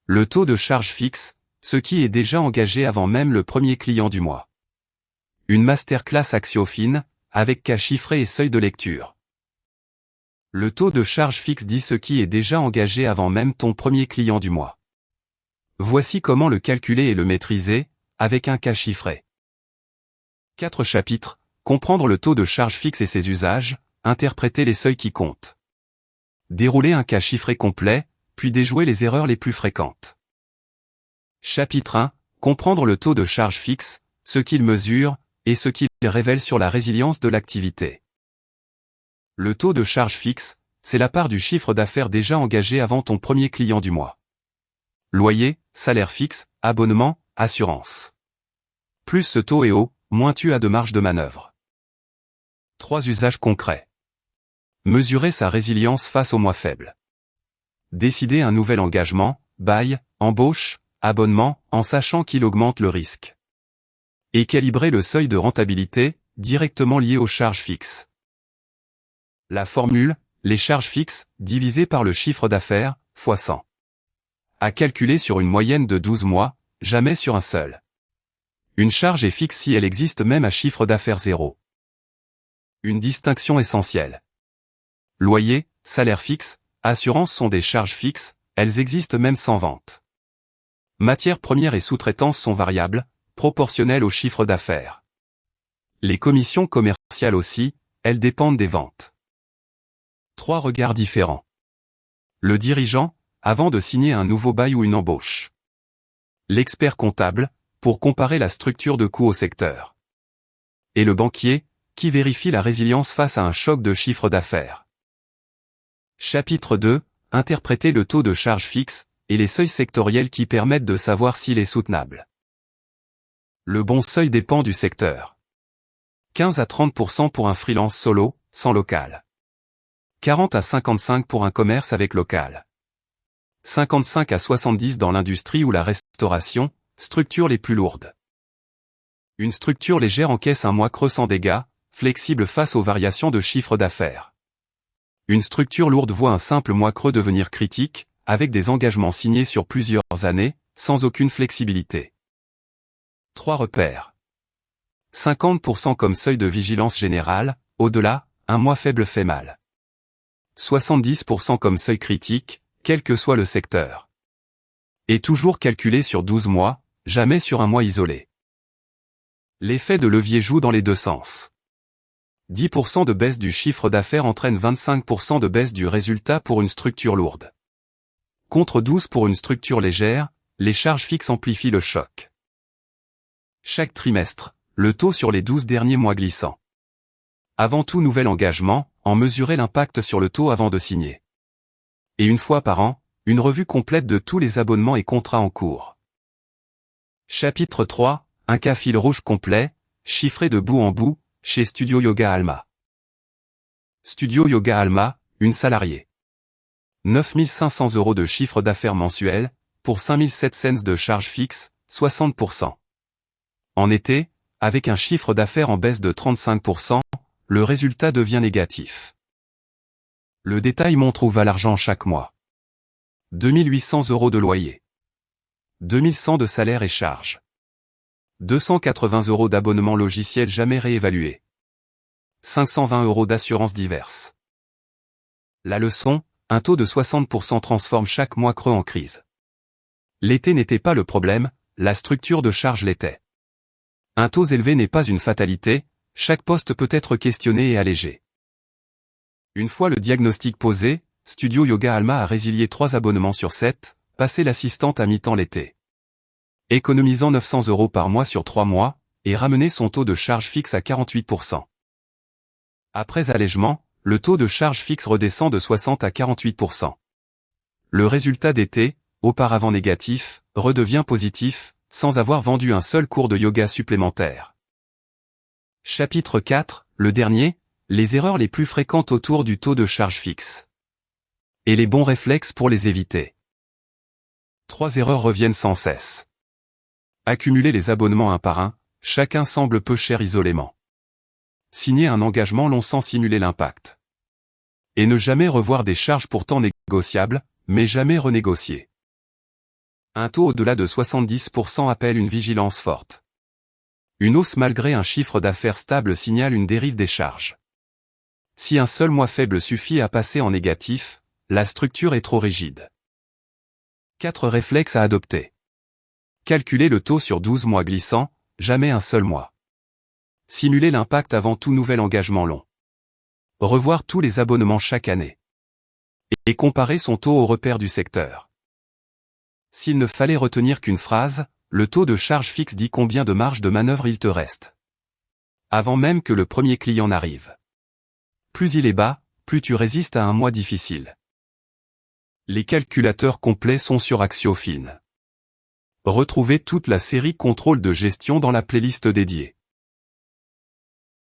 Le taux de charge fixe, ce qui est déjà engagé avant même le premier client du mois. Une masterclass Axiofin, avec cas chiffré et seuil de lecture. Le taux de charge fixe dit ce qui est déjà engagé avant même ton premier client du mois. Voici comment le calculer et le maîtriser, avec un cas chiffré. 4 chapitres, comprendre le taux de charge fixe et ses usages, interpréter les seuils qui comptent. Dérouler un cas chiffré complet, puis déjouer les erreurs les plus fréquentes. Chapitre 1, comprendre le taux de charge fixe, ce qu'il mesure, et ce qu'il révèle sur la résilience de l'activité. Le taux de charge fixe, c'est la part du chiffre d'affaires déjà engagé avant ton premier client du mois. Loyer, salaire fixe, abonnement, assurance. Plus ce taux est haut, moins tu as de marge de manœuvre. 3 usages concrets. Mesurer sa résilience face aux mois faibles. Décider un nouvel engagement, bail, embauche, abonnement, en sachant qu'il augmente le risque. Et calibrer le seuil de rentabilité, directement lié aux charges fixes. La formule, les charges fixes, divisées par le chiffre d'affaires, fois 100. À calculer sur une moyenne de 12 mois, jamais sur un seul. Une charge est fixe si elle existe même à chiffre d'affaires 0. Une distinction essentielle. Loyer, salaire fixe, assurance sont des charges fixes, elles existent même sans vente. Matières premières et sous-traitance sont variables, proportionnelles au chiffre d'affaires. Les commissions commerciales aussi, elles dépendent des ventes. 3 regards différents. Le dirigeant, avant de signer un nouveau bail ou une embauche. L'expert comptable, pour comparer la structure de coûts au secteur. Et le banquier, qui vérifie la résilience face à un choc de chiffre d'affaires. Chapitre 2, interpréter le taux de charge fixe, et les seuils sectoriels qui permettent de savoir s'il est soutenable. Le bon seuil dépend du secteur. 15 à 30% pour un freelance solo, sans local. 40 à 55 pour un commerce avec local. 55 à 70 dans l'industrie ou la restauration, structures les plus lourdes. Une structure légère encaisse un mois creux sans dégâts, flexible face aux variations de chiffre d'affaires. Une structure lourde voit un simple mois creux devenir critique, avec des engagements signés sur plusieurs années, sans aucune flexibilité. 3 repères. 50% comme seuil de vigilance générale, au-delà, un mois faible fait mal. 70% comme seuil critique, quel que soit le secteur. Et toujours calculé sur 12 mois, jamais sur un mois isolé. L'effet de levier joue dans les deux sens. 10% de baisse du chiffre d'affaires entraîne 25% de baisse du résultat pour une structure lourde. Contre 12 pour une structure légère, les charges fixes amplifient le choc. Chaque trimestre, le taux sur les 12 derniers mois glissant. Avant tout nouvel engagement, en mesurer l'impact sur le taux avant de signer. Et une fois par an, une revue complète de tous les abonnements et contrats en cours. Chapitre 3, un cas fil rouge complet, chiffré de bout en bout, chez Studio Yoga Alma. Studio Yoga Alma, une salariée. 9 500 € de chiffre d'affaires mensuel, pour 5 700 de charges fixes, 60%. En été, avec un chiffre d'affaires en baisse de 35%, le résultat devient négatif. Le détail montre où va l'argent chaque mois. 2 800 € de loyer. 2 100 de salaire et charges. 280 € d'abonnement logiciel jamais réévalué. 520 € d'assurances diverses. La leçon, un taux de 60% transforme chaque mois creux en crise. L'été n'était pas le problème, la structure de charge l'était. Un taux élevé n'est pas une fatalité, chaque poste peut être questionné et allégé. Une fois le diagnostic posé, Studio Yoga Alma a résilié 3 abonnements sur 7, passé l'assistante à mi-temps l'été. Économisant 900 € par mois sur 3 mois, et ramené son taux de charge fixe à 48%. Après allègement, le taux de charge fixe redescend de 60 à 48%. Le résultat d'été, auparavant négatif, redevient positif, sans avoir vendu un seul cours de yoga supplémentaire. Chapitre 4, le dernier, les erreurs les plus fréquentes autour du taux de charge fixe. Et les bons réflexes pour les éviter. 3 erreurs reviennent sans cesse. Accumuler les abonnements un par un, chacun semble peu cher isolément. Signer un engagement long sans simuler l'impact. Et ne jamais revoir des charges pourtant négociables, mais jamais renégocier. Un taux au-delà de 70% appelle une vigilance forte. Une hausse malgré un chiffre d'affaires stable signale une dérive des charges. Si un seul mois faible suffit à passer en négatif, la structure est trop rigide. 4 réflexes à adopter. Calculer le taux sur 12 mois glissants, jamais un seul mois. Simuler l'impact avant tout nouvel engagement long. Revoir tous les abonnements chaque année. Et comparer son taux au repère du secteur. S'il ne fallait retenir qu'une phrase, le taux de charge fixe dit combien de marge de manœuvre il te reste. Avant même que le premier client n'arrive. Plus il est bas, plus tu résistes à un mois difficile. Les calculateurs complets sont sur AxioFin. Retrouvez toute la série contrôle de gestion dans la playlist dédiée.